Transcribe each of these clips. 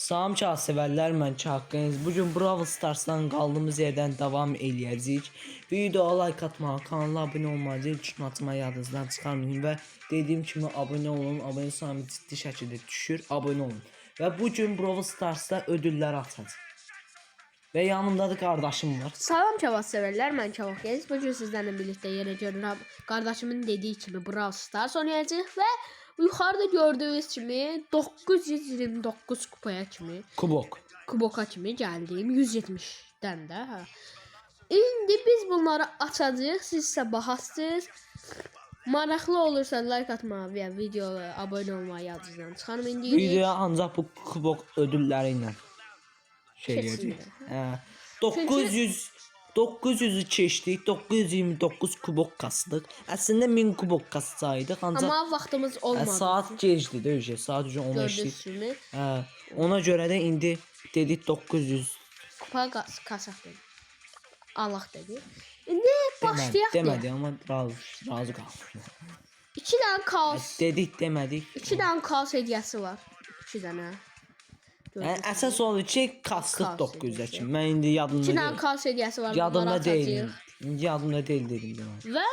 Salam sevərlər, mən Haqqınız. Bugün Brawl Stars'dan qaldığımız yerdən davam eləyəcəyik. Videoya like atmağı, kanala abunə olmağı, zil tuşunu açmağı yadınızdan çıxarmayın və dediyim kimi abunə olun. Abunə sayımı ciddi şəkildə düşür. Abunə olun. Və bugün Brawl Stars'da ödüllər atacağıq. Və yanımda da qardaşım var. Salam Kavak sevərlər, mən Kavak. Bugün sizlərlə birlikdə yenə görürəm. Qardaşımın dediyi kimi Brawl Stars oynayacağıq və yuxarıda gördüyünüz kimi 929 kupaya kimi kuboka kimi gəldim 170-dən də. İndi biz bunları açacağıq. Siz isə baxasınız. Maraqlı olursa like atmağı və videoya abunə olmağı yadınızdan çıxarmayın. Videoya ancaq bu kubok ödülləri ilə eləyəcəyik. 900'ü keçdik, 929 kubok kasdıq. Əslində 1000 kubok kassaydıq, ancaq amma vaxtımız olmadı. Saat gecdi də, saat 15-dir. Ona görə də indi dedik 900 kupa kasaq dedi. Allah dedi. İndi başlayaq. Demədi, amma razı qaldım. 2 dənə kaos. Dedik, demədik. 2 dənə kaos hediyəsi var. 2 dənə. Yəni əsas odur ki, kastıq 900-ə kimi. Mən indi yadımda deyil. 2 dənə kaos hediyəsi var. Yadımda deyil. İndi yadımda deyil dedim. Və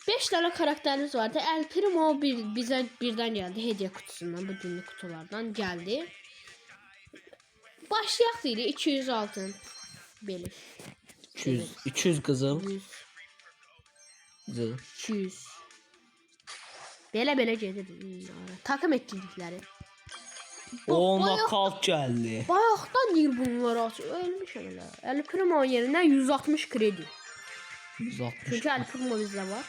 5 dənə karakterimiz vardı. El Primo bizə birdən gəldi hediyə kutusundan, bu günlük kutulardan gəldi. Başlayaq deyirik 200 altın. Belə. 200 qızıl. 200. Belə gedir. Takım etkinlikləri. O nakalt gəldi. Bayaqdan deyir bunları açır. Ölmüşəm elə. El Primo yerinə 160 kredi. 160. Çünki El Primo bizdə var.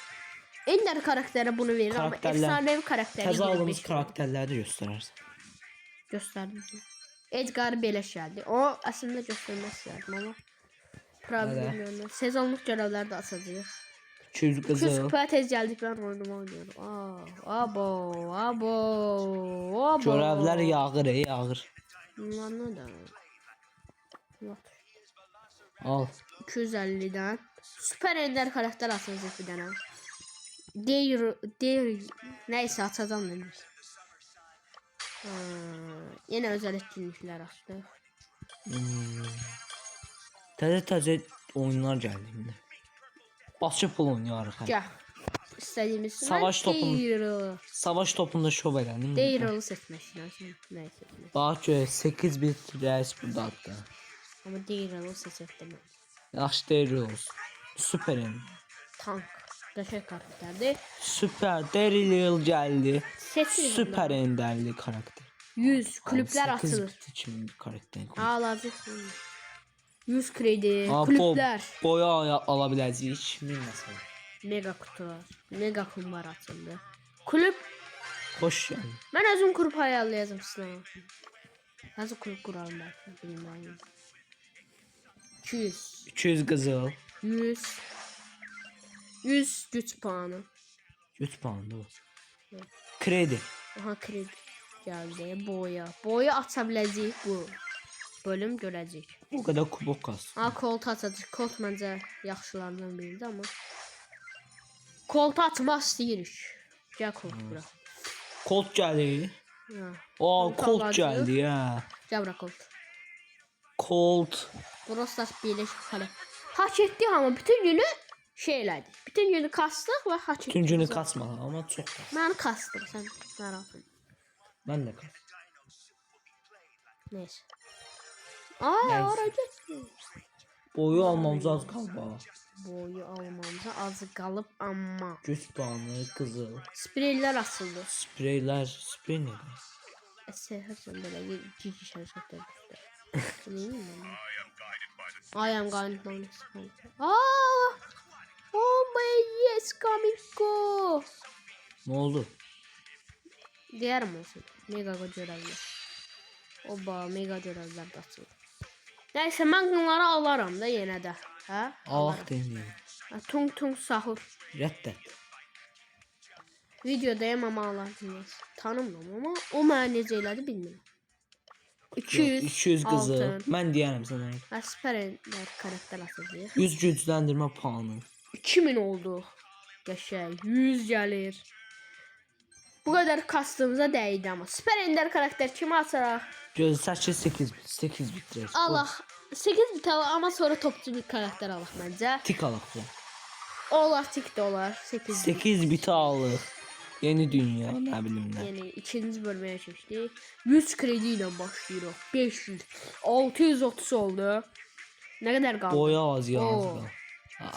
Ender karakteri bunu verir amma efsanevi karakteri təzə aldığımız karakterləri də göstərərsən. Göstərdim. Edgar beleş gəldi. O əslində göstərmək istəyirdim amma problem yoxdur. Sezonluq görevləri də açacağıq. 200 qızıl. 200 kupaya tez gəldik, mən oynuyorum. Abo. Görevlər yağır. Bunlar da. Al. 250'den. Süper Ender karakter atacağıq bir dənə. Deyir. Neyse atacağım demiş. Yine özel etkinlikler açdıq. Təzə oyunlar gəldi indi. Basçı pul oynayarıq. Gəl. İstədiyimiz savaş topunda şov elədim. Daryl seçmək istəyirsən. Nə seçmək? Bax gör 8 bit reis burdadır. Amma Daryl seçəcəm. Yaxşı Daryl olsun. Süperim. Tank. Qəşəng karakterdir. Süper Daryl gəldi. Süper enderli karakter. 100 kulüplər açılır. 8 bit kimi karakter. Alacaq. 100 kredi, kulüplər. Boya ala biləcəyik. Məsələn. Mega kutu. Mega kumbar açıldı. Kulüp. Xoş gəldin. Mən özüm kulüp ayarlayacağım sizə. Nasıl kulüp quralım belki bilmirəm. 200. 200 qızıl. 100 güç puanı. Güç puanı o. Kredi. Aha kredi gəldi. Boya aça biləcəyik bu. Bölüm görəcəyik. O qədər kubok kas. Colt açacaq. Colt məncə yaxşılardan biridir amma. Colt açmaq istəyirik. Gəl Colt bura. Colt gəldi. Colt gəldi ya. Gəl bura Colt. Colt. Burası birleş falan. Hak etdik amma bütün günü elədik. Bütün günü kastıq və hak etdik. Bütün günü kasmadı amma çox kas. Mən kastım, sən narahat olma. Mən də kas. Neyse. Ora getdi. Boyu almamız az qalıb. Boyu almamıza az qalıb amma. Güc puanı, qızıl. Spreylər açıldı. Sprey nə? Səhərsən belə cici şərəkətlər düşdü. I am guided by the spirit. Oh my yes coming go. Nə oldu? Deyərəm olsun. Mega görevlər. Oba mega görevlər də açıldı. Neyse mən bunları alaram da yenə də. Hə? Allah deyim. Tung sahur. Rəddət. Videodayım amma alarsınız. Tanımıram amma o mənə necə elədi bilmirəm. 200 qızıl. Mən deyərəm sənə. Süper karakter atacağıq. 100 gücləndirmə puanı. 2000 oldu. Qəşəng. 100 gəlir. Bu kadar kastığımıza değdi ama. Süper Ender karakter kimi açaraq? Göz 8 bitir. Allah 8 bit ama sonra topçu bir karakter alaq məncə. Tik alaq. Olar tik də olar 8 bit. 8 bit alıq. Yeni dünya, nə bilim nə. Yəni ikinci bölməyə keçdik. 100 kredi ilə başlayırıq. 500, 630 oldu. Nə qədər qaldı? Boya az Oo. yazdı.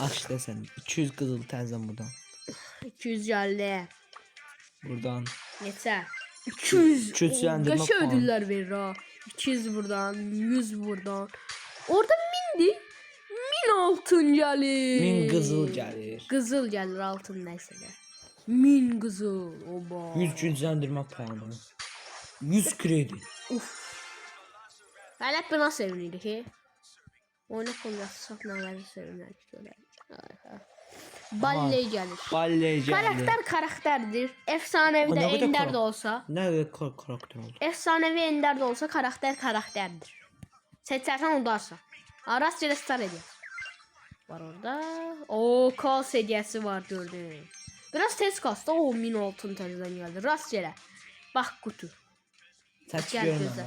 Aç desən 200 qızıl təzən buradan. 250. Buradan. Neçə? 200. Köçləndirmə Qəşə puanı. ödüllər verir ha. 200 buradan, 100 buradan. Orada 1000'di. 1000 altın gəlir. 1000 qızıl gəlir. Qızıl gəlir, altın nəsə də. 1000 qızıl. Oba. 100 gücləndirmə puanı. 100 kredi. Uf. Hələ buna sevinirik ki. Oyuna koyacaqsaq nələri sevinərik görək. Balle gəlir. Balle gəlir. Karakterdir. Efsanevi O də nə qədər ender karak- də olsa. Nə karakter oldu? Efsanevi ender də olsa karakterdir. Seçərsən udarsa. Rastgele star ediyor. Var orada. O kas hediyesi var gördün. Biraz tez kastı. O 1000 altın təzədən geldi. Rastgele. Bak kutu. Təç Gəl görmə. gözlə.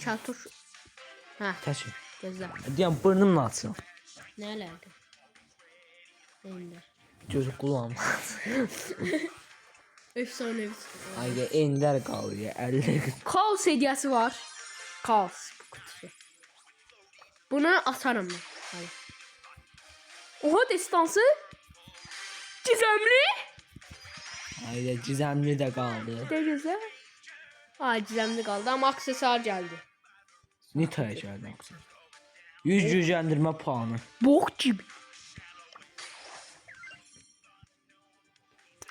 Çatuş. Ha, Təç. gözlə. Deyəm burnumla açım. Ne alaka? Ender. Gözü kulağım. Efsanevi. Ayda ender qaldı ya 50. Kaos hediyesi var. Kaos kutusu. Bunu atarım ben. Hayır. Oha destansı. Gizemli. Ayda cizəmli də qaldı. Ne güzel. Aa gizemli kaldı ama aksesuar geldi. Nitaya gəldi aksın. 100 gücləndirmə puanı. Bok gibi.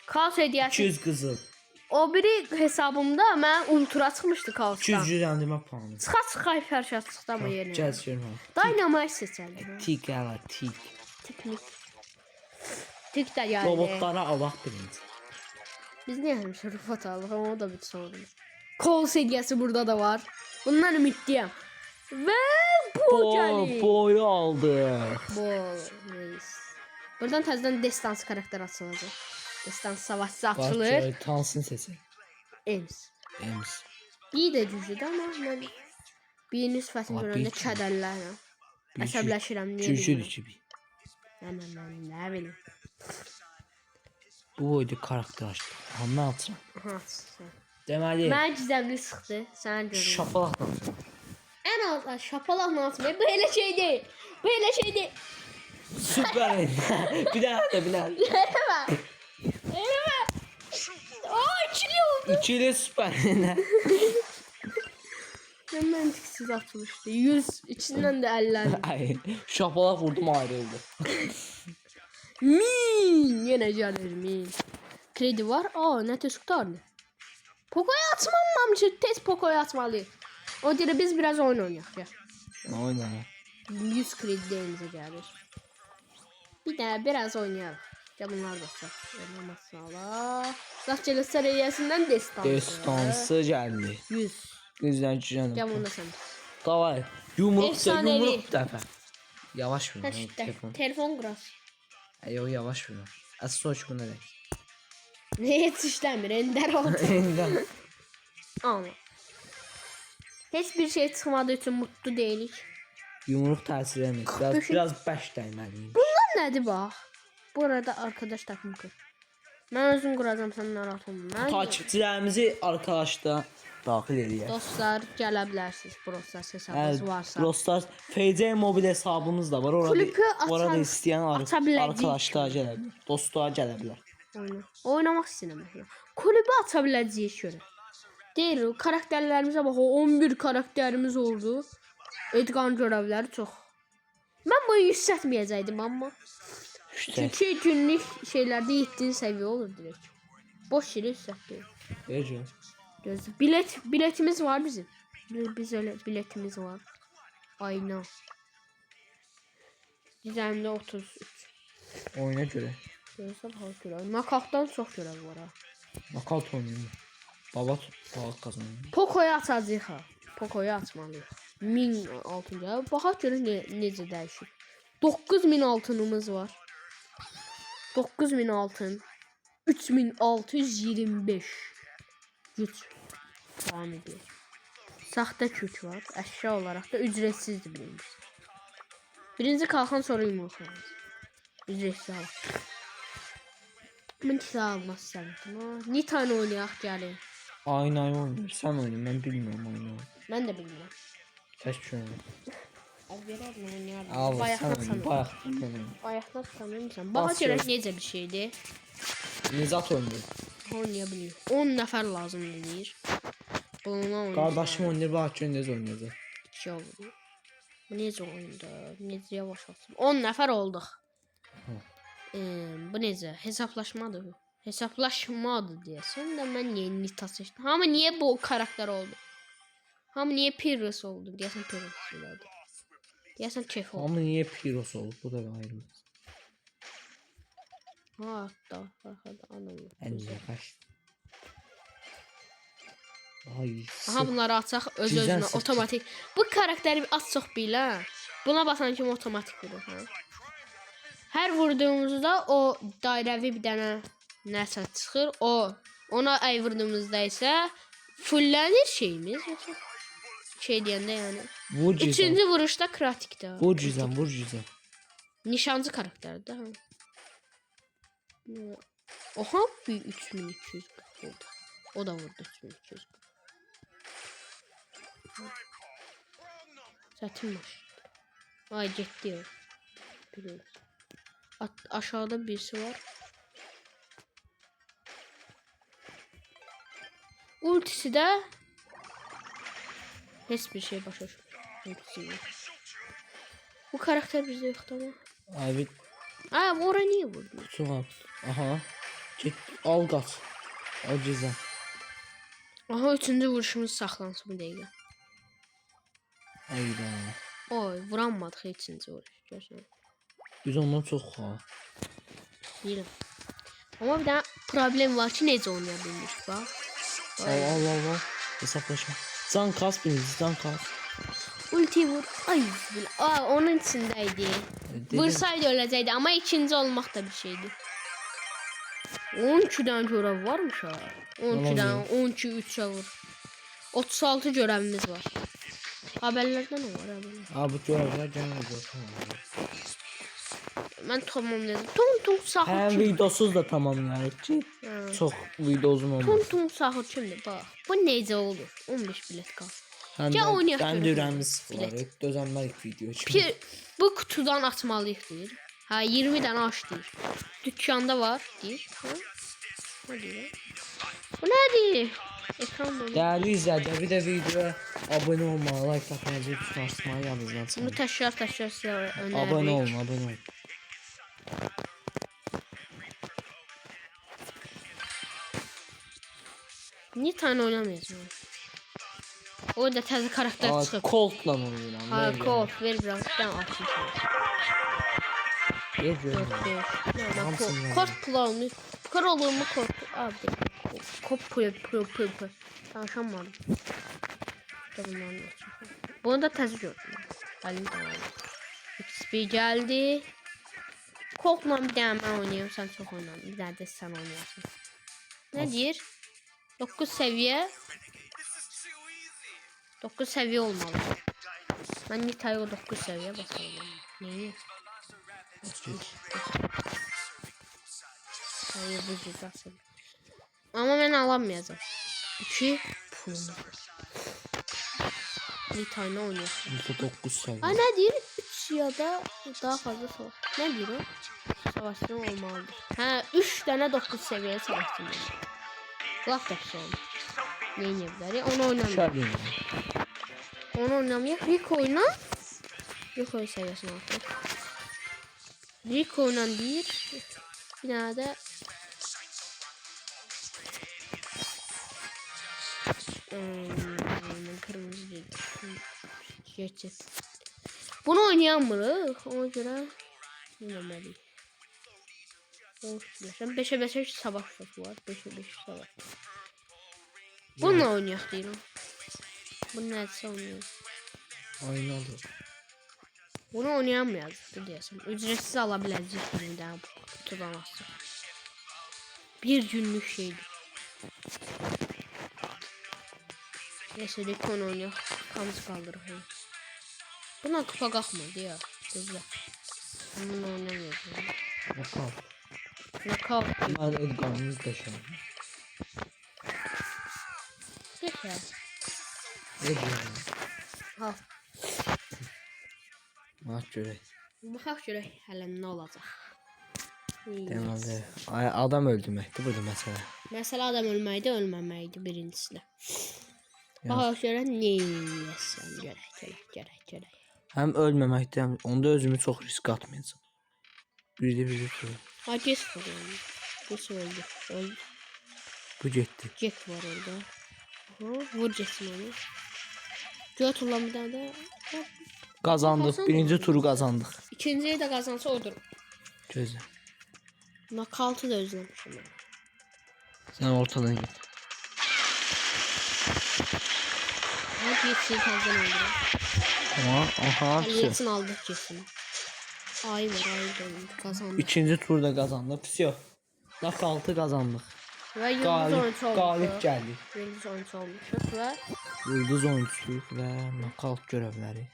Kaos hediyesi. 200 qızıl. O biri hesabımda ben ultra çıkmıştı 200 kaostan. gücləndirmə puanı. Çıka fərşat çıxdı ama yerine. Gəz görmə. Dynamite seçildi. Tik əla tik. Teknik. Tik de geldi. Robotlara alaq birinci. Biz niye hemşe rufat aldık ama o da bir sorun. Kaos hediyesi burada da var. Bundan ümitliyim. Ve bu geldi. Boyu aldı. Bu reis. Buradan təzədən destansı karakter açılacaq. Destans savaşçı açılır. Bak tansın sesi. Ems. Ems. Bir də güclüdür amma mən birini sifətini Amma görəndə bir- kədərlənirəm. Əsəbləşirəm niyə Cücül bilmirəm. gibi. Mən nə bilim. Bu boyda karakter açtı. Amma açım. Aha. Deməli. Mən gizəmli sıxdı. Sən görürəm. Şapalaqla. Ən az şapalaqla atmayı belə şey deyil. Belə şey deyil. Süper ender. Bir daha. Eləmə. Eləmə. Aa ikili oldu. İkili süper ender. Mən tiksiz atılmışdı. 100 içindən də 50. Ay, şapalaq vurdum ayrıldı. Min yenə gəlir min. Kredi var. Aa nə tez qutardı. Poco'ya atmamışıq. Tez Poco'ya atmalıyıq. O deyir biz biraz oyun oynayaq ya. Ne oynar? 100 kredi də elimizə gəlir. Bir də biraz oynayalım. Ya bunlar da çok. Oynamasın Allah. Rastgele seriyesinden destansı. Destansı geldi. 100. Gözden cücen. Ya bunu sen. Davay. Yumruk da Efsanevi. yumruk defa. Yavaş vur. Telefon. Telefon kurar. Yo yavaş vur. Az soç bunu ne? Ne yetişlemir ender oldu. Ama. Hiçbir şey çıkmadığı için mutlu değilik. Yumruk təsir etmir. Biraz bəş dəyməliyim. Bunlar nədir bax? Burada arkadaş takım kur. Mən özüm quracam sən narahat olma. Takipçilərimizi arkadaşda daxil edək. Dostlar gələ bilərsiniz. Brostar hesabınız varsa. Dostlar FC mobil hesabımız da var. Kulübü Orada açar- istəyən açabiləcəyik. arkadaşlar gələ bilər. Dostlar gələ bilər. Oynamaq istəyirəm. Kulübü aça biləcəyik görə. Deyir, karakterlərimizə bax, 11 karakterimiz oldu. Edqan görevləri çox. Mən bunu yüksətməyəcəydim amma. Çünki günlük şeylərdə 7 səviyyə olur direkt. Boş yere yüksətdim. Necə? Gözlə. Biletimiz var bizim. Biz öyle biletimiz var. Ayna. Düzəmdə 33. Oyuna görə. Gözlə bax görə. Nakavtdan çox görev var ha. Knockout oynayır. Baba kazanır. Poco'yu açacağıq ha. Poco'yu açmalıyıq. 1000 altın gəlir. Baxaq görək necə dəyişir. 9000 altınımız var. 9000 altın. 3625 güç davam ediyor. Saxta güç var. Əşya olarak da ücretsizdir birincisi. Birinci kalkan sonra yumurta. Ücretsiz al. Mən kisa almaz sənətim. Nita'nı oynayaq gəlin. Aynı oynuyor. Sen oynuyorsun. Ben bilmiyorum oyunu. Mən də bilmirəm. Keşke şunu. Verərəm oynayarım. Al sen Bayaqdan oynuyorsun. sanırım. Bayaktan. Bayaqdan sanırım. Baxa Bas görək gör. necə bir şeydir. Nizat oynuyor. Oynaya bilir. 10 nəfər lazım deyir. Bununla oynayır. Kardeşim oynuyor. Bak Nez oynuyor. Şey oldu. Bu necə oyunda? Necə yavaş olsun. 10 nəfər olduq. Bu necə? Hesablaşmadır bu. Hesablaşmadır deyəsən də mən yeni Nita seçdim. Hamı niyə bu karakter oldu? Hamı niyə Pyrrhus oldu? Deyəsən Pyrrhus oldu. Deyəsən kef oldu. Ama niye Pyros oldu? Bu da bir ayrı. Ha, da anladım. Bence kaç. Ay. Aha bunları açaq öz-özünə Bizdən sıx- otomatik. Bu karakteri bir az çox bil ha. Buna basan kimi otomatik vurur ha. Hər vurduğumuzda o dairəvi bir dənə nəsə çıxır. Ona ay vurduğumuzda isə fullənir şeyimiz. Yoxsa şey deyəndə yəni. Vur cizem. Üçüncü vuruşda kritikdə. Vur cizem. Vur cizem. Nişancı karakterdir ha. Oha bir 3200 oldu. O da vurdu 3200. Zaten var. Ay getdi o. Biliyoruz. Aşağıda birisi var. Ultisi de hiçbir şey başa düşmüyor. Bu karakter bizde yoktu ama. Abi Aa bu oraya niye vurdu? Suat. Aha. Çek. Al kaç. Al cizem. Aha üçüncü vuruşumuz saxlansın bir dəqiqə. Ayda. Oy vuranmadıq üçüncü vuruş. Görsən. Biz ondan çok ha. Deyirəm. Ama bir dənə problem var ki necə oynaya bilmirik bax. Al. Hesaplaşma. Can kas biriniz. Can kas. Ulti vur. Ay onun içindeydi. Vursaydı öləcəkdi ama ikinci olmaq da bir şeydi. 12'den görev varmış ha. 12'den 12 3'e vur. 36 görevimiz var. Haberlerden ne var haberler? Abi bu görevler gelmedi. Ben tamamladım. Tum sahur Hem kim? videosuz da tamamlayalım ki. Çok video uzun olmaz. Tum sahur kimdi bak. Bu neyse olur. 15 bilet kal. Ya oynayaq Ben görək. de öğrenmiş Bilet. var. Dözənmək video için. Bu kutudan atmalıyıq deyir. Ha 20 tane aç deyir. Dükkanda var deyir. Ha? Ne deyir? Bu nədir? Ekran dönüyor. Değerli izleyiciler bir de videoya abone olmalı, like atmayı, zil tuşuna basmayı yalnızdan Bunu sanın. taşlar size öneririk. Abone olun. Niye tane oynamayacağım? Orada təzə karakter Aa, çıxıb. Colt'la oynayıram. Ha, kol ver biraz. Ben açayım. Hamısını Kort planı. Kor olur mu kort? Abi. Kop pı. Tanışamadım. Bunu da təzə gördüm. Halim tamam. XP geldi. Koltla bir dənə mən oynayıyorum. Sen çok oynadın. Bir dənə də sen oynayarsın. Ne deyir? 9 seviye. 9 seviye olmalı. Ben Nita'ya 9 seviye basalım. Neyi? Hayır bu cüzası. Ama ben alamayacağım. 2 pulum. Nita'yla oynuyor. %9 seviye. Ha ne diyor? 3 ya da daha fazla savaş. Ne diyor o? Savaşçı olmalıdır. Ha 3 tane 9 seviye savaşçı olmalı. Laf da şey oldu. Neyin evleri? Onu oynamıyor. Şöyle. Onu oynamıyor. Rico oyna. Rico seviyesine artık. Rico oynan bir. Bir tane de kırmızı değil. Jet. Bunu oynayamırıq. Ona göre oynamalıyıq. Sen 5'e 5'e savaş var. 5'e 5 savaş. Bununla oynayaq deyirəm. Bunu nədirsə oynayaq. Oynadı. Bunu oynayamayacaq deyəsən. Ücretsiz ala biləcəyik bir dənə kutudan asıb. Bir günlük şeydir. Neyse de ton oynuyor. Kamız kaldırır. Buna kupa kalkmadı ya. Güzel. Bununla oynamıyorum. Knockout. Knockout. Ben Edgar'ımız da şey. Yeter. Edgar. Ha. Maç görək. Baxaq görək hələ nə olacaq. Deməli, adam öldürməkdir burada məsələ. Məsələ adam ölməkdir, ölməməkdir birincisi. Baxaq görək nə yəsən. Görək. Həm ölməməkdir, həm onda özümü çox risk atmayacağım. Bizi tutur. Ha, Ges var orada. Ges öldü. Bu getdi. Jack var orada. Vur Jes'in onu. Göt ulan bir tane de. Qazandıq. Birinci turu qazandıq. İkinciyi de kazansa odur. Gözlə. Knockout'u da özlemişim ben. Sən ortadan git. Ama Jes'ini tezden öldürür. Aha. Jes'ini aldık Jes'ini. Ay kazandık. İkinci turda qazandıq. Pis yox. Knockout'u qazandıq. Ve yıldız oyuncu olmuşuz. Qalib gəldik. Yıldız oyuncu olmuşuz ve Yıldız oyunçuluq və knockout görevləri.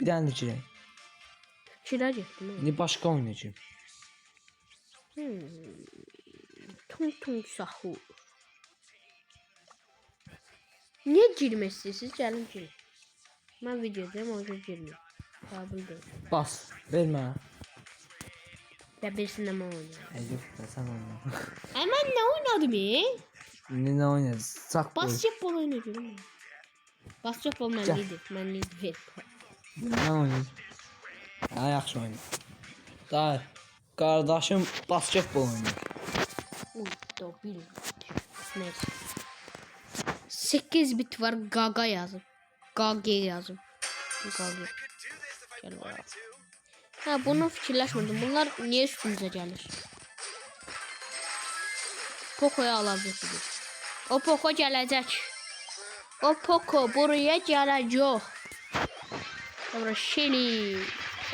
Bir dənə də girək. Kira getdim. İndi başqa oynayacağım. Tung sahur. Niye girmək istəyirsiniz? Gəlin girin. Mən videodayım, o gün girməyim. Qəbul deyil. Bas. Vermə. Ya birisində mən oynayayım. Yox, sən oyna. Mən nə oynadım İndi nə oynayacağız? Saq boy. Basketbol oynadım. Basketbol mənlidir. Mən oynayacağım. Ha, yaxşı oyna. Daha qardaşım basketbol oynayır. Dobil. Neyse. 8 bit var, Gaga yazıb. Gaga yazıb. Gaga. Gel buraya. Ha, bunu fikirləşmirdim. Bunlar niye üstümüze gelir? Poco'yu alacaq idi. O Poco gələcək. O Poco buraya gələcək. Sonra Shelly.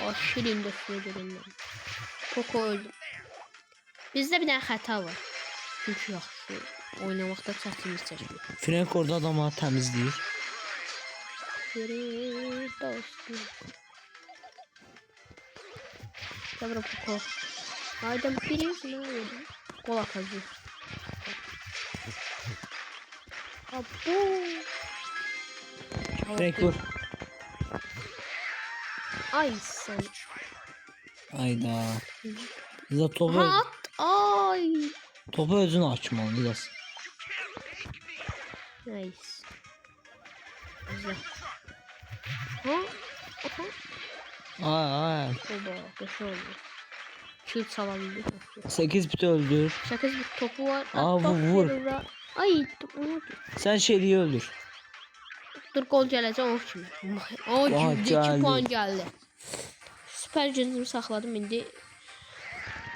O Shelly'nin de üstüne görünmüyor. Poco öldü. Bizde bir tane hata var. Çünkü yaxşı oynamakta çətimiz çəkir. Frank orada adamı təmizləyir. Sonra Poco. Haydi biri gol atacak. Abo. Frank vur. Ay sen. Ayda. Bizə Ha at. Ay. topu özün açmalı biraz. Nice. Güzel. Ha? Ay. Oba. Güzel oldu. Şut salabildi. 8 bit öldür. 8 bir topu var. Aa, Top vur. verir. Ay. Sən Shelly'yi öldür. Dur gol gələcək o kimi. O Vay, girdi. 2 gəldi. puan gəldi. Süper gözümü saxladım indi.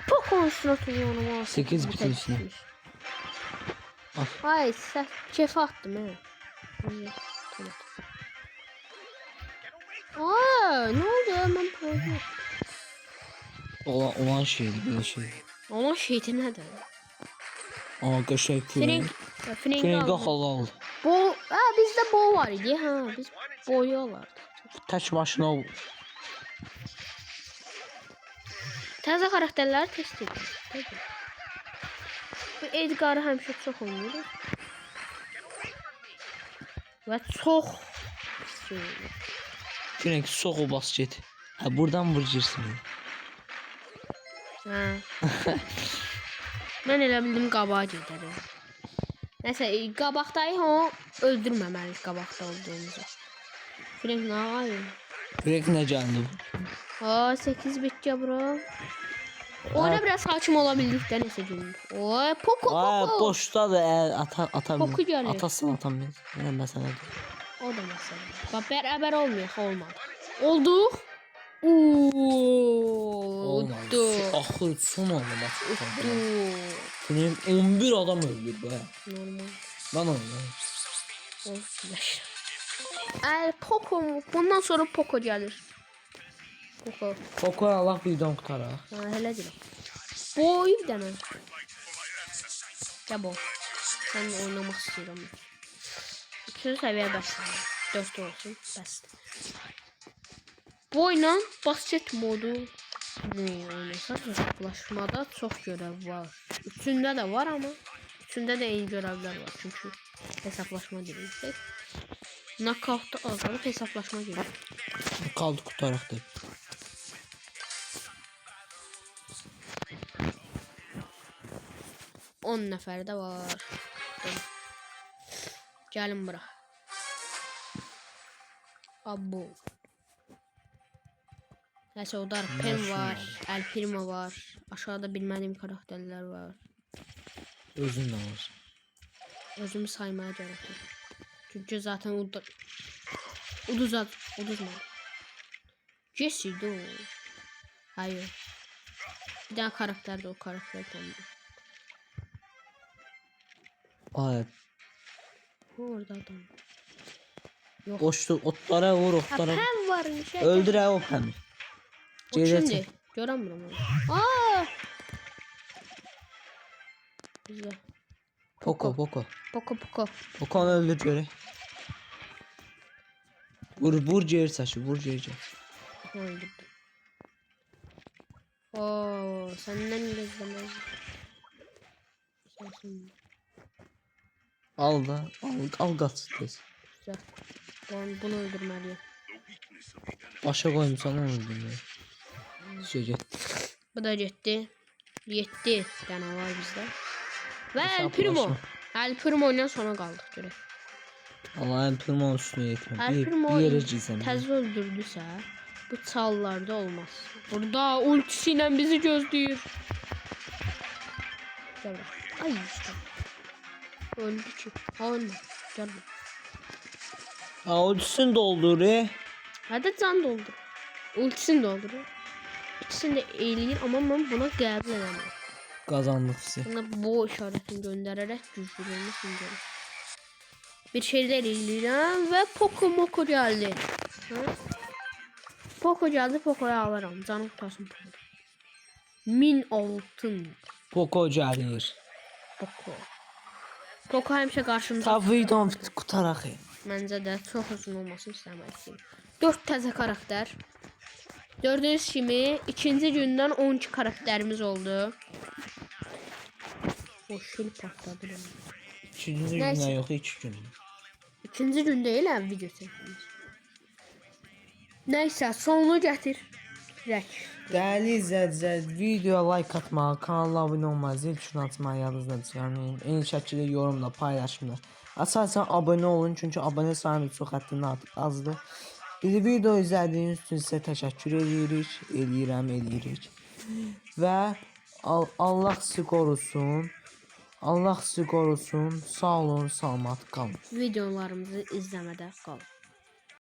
Poco üstüne tutuyorum. 8 bitin üstüne. Ay sen kefe attım he. Aa, ne oldu hemen böyle? Olan şeydi böyle şey. Onun şeydi nedir? Aa qəşəng Frank. Frank halal. Bu, bizde bow var idi ha. Biz boyuyorlardı. Tək başına ol. Təzə karakterler test ediyor. Bu Edgar'ı həmişə çox oynayır. Və çox Frank sox o basket. Ha buradan vurursun. hə. Mən elə bildim qabağa gedərəm. Nəsə qabaqdayı o öldürməməli qabaqda olduğumuzu. Frank nə ayı? Frank nə gəldi? Aa 8 bitcə bura. Oyuna biraz hakim olabildikdə nəsə görünür. Oy Poco. Boşdadır atamıyor. Poco gəlir. Atasını atamıyor. Yəni məsələdir. O da məsələ. Bax bərabər olmuyor, olmadı. Olduq. Oldu. Axır son oldu bax. Oldu. Frank 11 adam öldür bu. Normal. Mən oynayıram. Ay Poco bundan sonra Poco gəlir. Poco. Poco Allah birdən qutaraq. Ha, elə deyirəm. Boy demə. Ya bu. Sen oynamak istiyorum. 3. seviye bəs. 4 olsun. Bəs. Bu oyunla basket modu oynasaq hesablaşmada çox görev var. Üçündə də var ama üçündə də eyni görevlər var. Çünki hesablaşma deyirsək. Knockout'da azalıb hesablaşma gedir. Kaldı kurtarak da. 10 nəfər də var. Gəlin bura. Abo. Nəsə o da Pen var, El Primo var. Aşağıda bilmədiyim karakterlər var. Özün de var. Özümü saymaya gerek yok. Çünkü zaten uduz mu? Jesse de o. Hayır. Bir daha karakter de o karakter tamam. Evet. Orada adam. Yok. Boşluk otlara vur otlara. Hem varmış. Öldür ha o pemi. O şimdi. Göremiyorum onu. Aa! Güzel. Poco. Poco. Poco'nu öldür göre. Vur ciğer saçı vur ciğer. Öldürdüm. Oo, senden gözlemez. Al da al kaç tez. Güzel. Bunu öldürmeliyim. Başa koyayım sana öldürme. Şey Bu da gitti. 7 tane var bizde. Ve El Hesaplaşma. Primo. El Primo ile sona kaldık direkt. Allah'ın Primo üstüne yetmem. El Primo Bir yere cizem. tez öldürdüyse bu çallarda olmaz. Burada ultisiyle bizi gözlüyor. Gel bak. Ay işte. Öldü ki. Ölme. Gel bak. Aa ultisini doldur Hadi can doldur. Ultisini doldur. İkisini de eğilir ama ben buna qəbul edemem. Kazandık size. Buna bu işaretini göndererek güçlülüğünü sunacağım. Bir şeyler eğilirəm ve Poco geldi. Ha? Poco geldi, Poco'yu alırım. Canım tutasın Poco. 1000 altın. Poco carir. Poco həmişə qarşımıza. Ta videom kutarak Məncə də çox uzun olmasını istəməliyim. 4 təzə karakter. Gördüğünüz kimi ikinci gündən 12 karakterimiz oldu. O şil patladı. Üçüncü Neyse. günden yok 2 gün. İkinci gün değil ha video çekimiz. Neyse sonunu getir. Değerli izleyiciler, videoya like atmağı, kanala abone olmayı, zil tuşunu atmayı yadınızdan çıkarmayın. En şekilde yorumla, paylaşımda. Asasen abone olun çünkü abone sayımız çok hattında azdır. Bizi video izlediğiniz için size teşekkür edirik. Ve Allah sizi korusun. Allah sizi korusun. Sağ olun, salamat kalın. Videolarımızı izləmədə qalın.